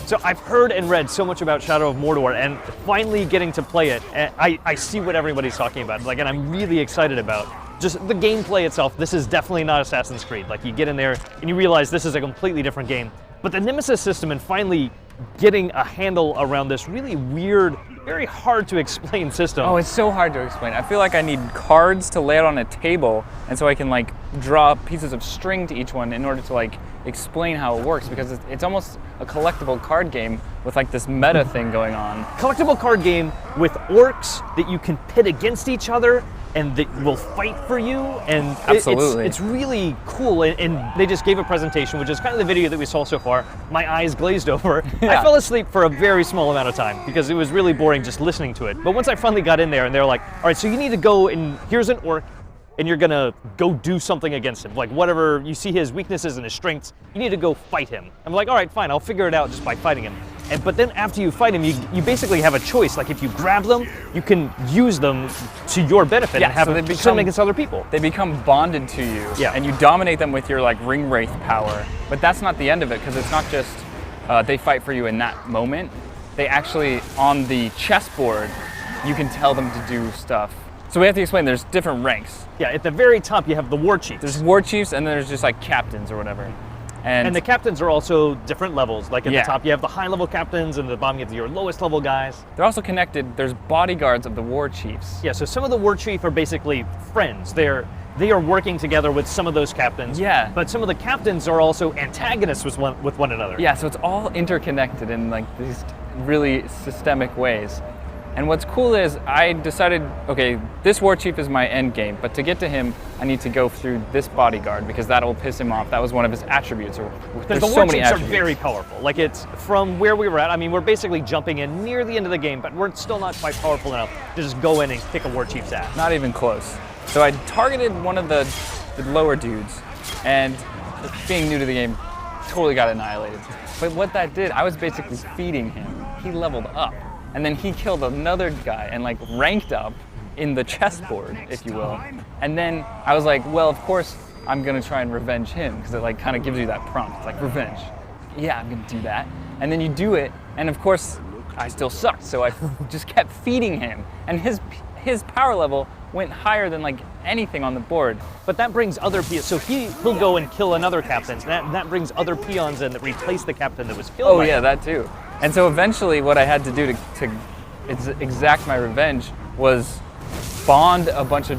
So I've heard and read so much about Shadow of Mordor, and finally getting to play it, I see what everybody's talking about. Like, and I'm really excited about just the gameplay itself. This is definitely not Assassin's Creed. Like, you get in there and you realize this is a completely different game. But the Nemesis system and finally getting a handle around this really weird, very hard to explain system. Oh, it's so hard to explain. I feel like I need cards to lay out on a table, and so I can like draw pieces of string to each one in order to like explain how it works, because it's almost a collectible card game with like this meta thing going on. Collectible card game with orcs that you can pit against each other and that will fight for you, and Absolutely. It's really cool. And they just gave a presentation, which is kind of the video that we saw so far. My eyes glazed over. Yeah. I fell asleep for a very small amount of time because it was really boring just listening to it. But once I finally got in there and they're like, all right, so you need to go and here's an orc, and you're gonna go do something against him. Like whatever, you see his weaknesses and his strengths, you need to go fight him. I'm like, all right, fine, I'll figure it out just by fighting him. But then after you fight him, you basically have a choice. Like if you grab them, you can use them to your benefit and have them against other people. They become bonded to you, and you dominate them with your like ring wraith power. But that's not the end of it, because it's not just they fight for you in that moment. They actually, on the chessboard, you can tell them to do stuff. So we have to explain, there's different ranks. Yeah, at the very top you have the war chiefs. There's war chiefs, and then there's just like captains or whatever. And the captains are also different levels. Like at the top you have the high level captains, and at the bottom you have your lowest level guys. They're also connected. There's bodyguards of the war chiefs. Yeah, so some of the war chief are basically friends. They are working together with some of those captains. Yeah. But some of the captains are also antagonists with one another. Yeah, so it's all interconnected in like these really systemic ways. And what's cool is I decided, okay, this war chief is my end game, but to get to him, I need to go through this bodyguard because that will piss him off. That was one of his attributes. There's the so war many chiefs attributes. are very powerful. Like it's from where we were at. I mean, we're basically jumping in near the end of the game, but we're still not quite powerful enough to just go in and kick a war chief's ass. Not even close. So I targeted one of the lower dudes, and being new to the game, totally got annihilated. But what that did, I was basically feeding him. He leveled up. And then he killed another guy and like ranked up in the chessboard, if you will. And then I was like, well, of course I'm gonna try and revenge him, because it like kind of gives you that prompt. It's like, revenge. Yeah, I'm gonna do that. And then you do it, and of course I still sucked, so I just kept feeding him. And his power level went higher than like anything on the board. But that brings other peons. So he'll go and kill another captain. That brings other peons in that replace the captain that was killed. Oh yeah, that too. And so eventually what I had to do to exact my revenge was bond a bunch of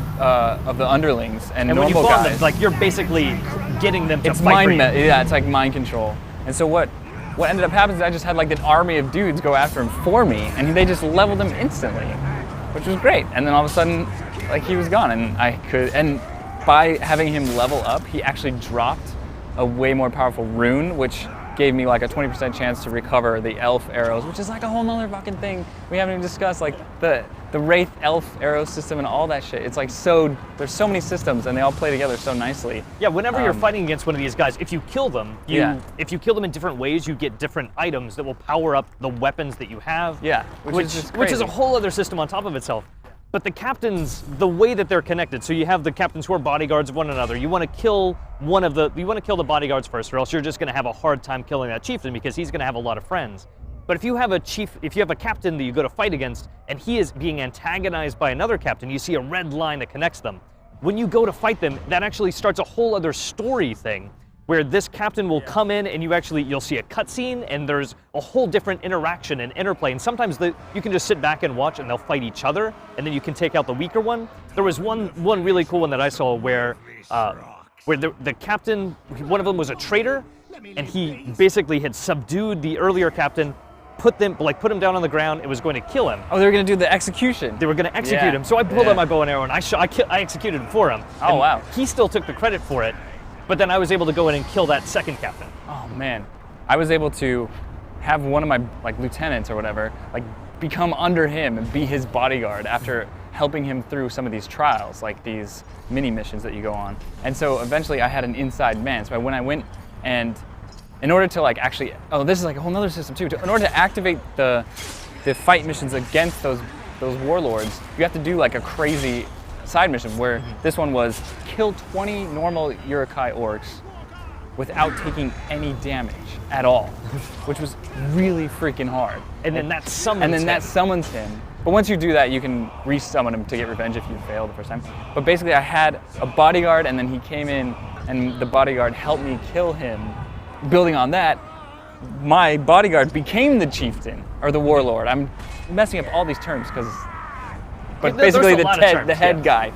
the underlings and normal when you bond guys. them, like you're basically getting them to it's fight for you. Yeah, it's like mind control. And so what ended up happening is I just had like an army of dudes go after him for me, and they just leveled him instantly, which was great. And then all of a sudden, like he was gone, and by having him level up, he actually dropped a way more powerful rune, which gave me like a 20% chance to recover the elf arrows, which is like a whole nother fucking thing we haven't even discussed, like the wraith elf arrow system and all that shit. It's like there's so many systems and they all play together so nicely. Yeah, whenever you're fighting against one of these guys, if you kill them, if you kill them in different ways, you get different items that will power up the weapons that you have. Yeah, which is a whole other system on top of itself. But the captains, the way that they're connected, so you have the captains who are bodyguards of one another. You want to kill the bodyguards first, or else you're just going to have a hard time killing that chieftain because he's going to have a lot of friends. But if you have a captain that you go to fight against, and he is being antagonized by another captain, you see a red line that connects them. When you go to fight them, that actually starts a whole other story thing, where this captain will come in and you'll see a cutscene, and there's a whole different interaction and interplay. And sometimes you can just sit back and watch and they'll fight each other, and then you can take out the weaker one. There was one really cool one that I saw where the captain, one of them was a traitor, and he basically had subdued the earlier captain, put him down on the ground, and was going to kill him. Oh, they were going to do the execution. They were going to execute him. So I pulled out my bow and arrow and I executed him for him. Oh, wow. He still took the credit for it. But then I was able to go in and kill that second captain. Oh man, I was able to have one of my like lieutenants or whatever like become under him and be his bodyguard after helping him through some of these trials, like these mini missions that you go on. And so eventually I had an inside man. So when I went and in order to like actually, this is like a whole nother system too. In order to activate the fight missions against those warlords, you have to do like a crazy side mission where this one was kill 20 normal Urukai orcs without taking any damage at all, which was really freaking hard. And then that summons And then him. that summons him. But once you do that, you can re-summon him to get revenge if you fail the first time. But basically I had a bodyguard, and then he came in and the bodyguard helped me kill him. Building on that, my bodyguard became the chieftain, or the warlord. I'm messing up all these terms but There's basically a lot of terms, the head yeah. guy.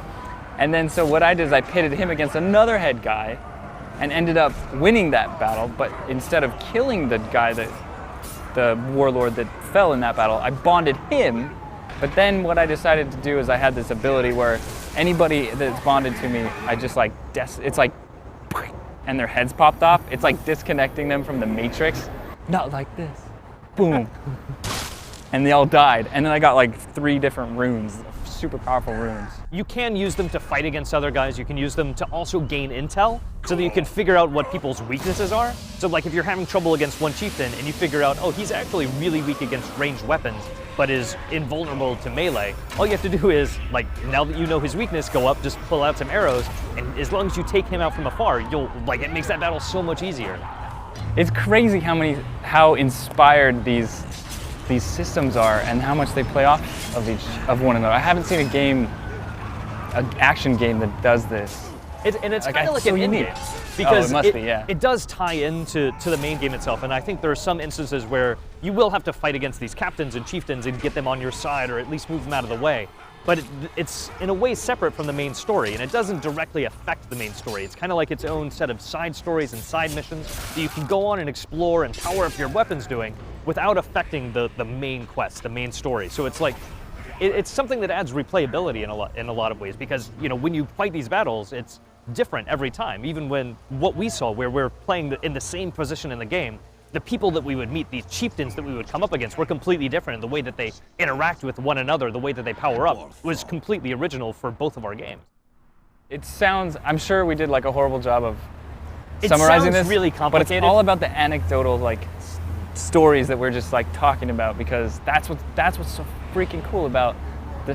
And then so what I did is I pitted him against another head guy and ended up winning that battle, but instead of killing the guy the warlord that fell in that battle, I bonded him. But then what I decided to do is I had this ability where anybody that's bonded to me, I just like, it's like, and their heads popped off. It's like disconnecting them from the Matrix. Not like this. Boom. And they all died. And then I got like 3 different runes, super powerful runes. You can use them to fight against other guys. You can use them to also gain intel so that you can figure out what people's weaknesses are. So like if you're having trouble against one chieftain and you figure out, oh, he's actually really weak against ranged weapons, but is invulnerable to melee, all you have to do is, like, now that you know his weakness, go up, just pull out some arrows, and as long as you take him out from afar, it makes that battle so much easier. It's crazy how inspired these systems are and how much they play off of one another. I haven't seen an action game that does this. It's kind of like so an unique. in-game, because it must be, yeah. It does tie into the main game itself, and I think there are some instances where you will have to fight against these captains and chieftains and get them on your side, or at least move them out of the way. But it's in a way separate from the main story, and it doesn't directly affect the main story. It's kind of like its own set of side stories and side missions that you can go on and explore and power up your weapons doing without affecting the main quest, the main story. So it's like, it's something that adds replayability in a lot of ways, because when you fight these battles, it's different every time. Even when what we saw, where we're playing in the same position in the game, the people that we would meet, these chieftains that we would come up against, were completely different. The way that they interact with one another, the way that they power up, was completely original for both of our games. It sounds, I'm sure we did like a horrible job of It summarizing sounds this, really but complicated. it's all about the anecdotal stories that we're just like talking about, because that's what's so freaking cool about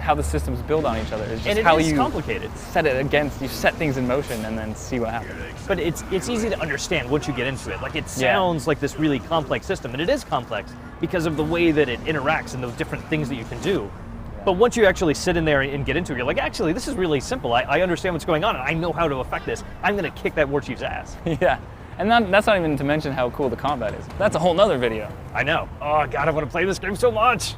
how the systems build on each other. It's just And it how is you complicated. you set things in motion and then see what happens. But it's easy to understand once you get into it. Like, it sounds like this really complex system, and it is complex because of the way that it interacts and those different things that you can do. Yeah. But once you actually sit in there and get into it, you're like, actually, this is really simple. I understand what's going on, and I know how to affect this. I'm going to kick that war chief's ass. Yeah. And that's not even to mention how cool the combat is. That's a whole nother video. I know. Oh, God, I want to play this game so much.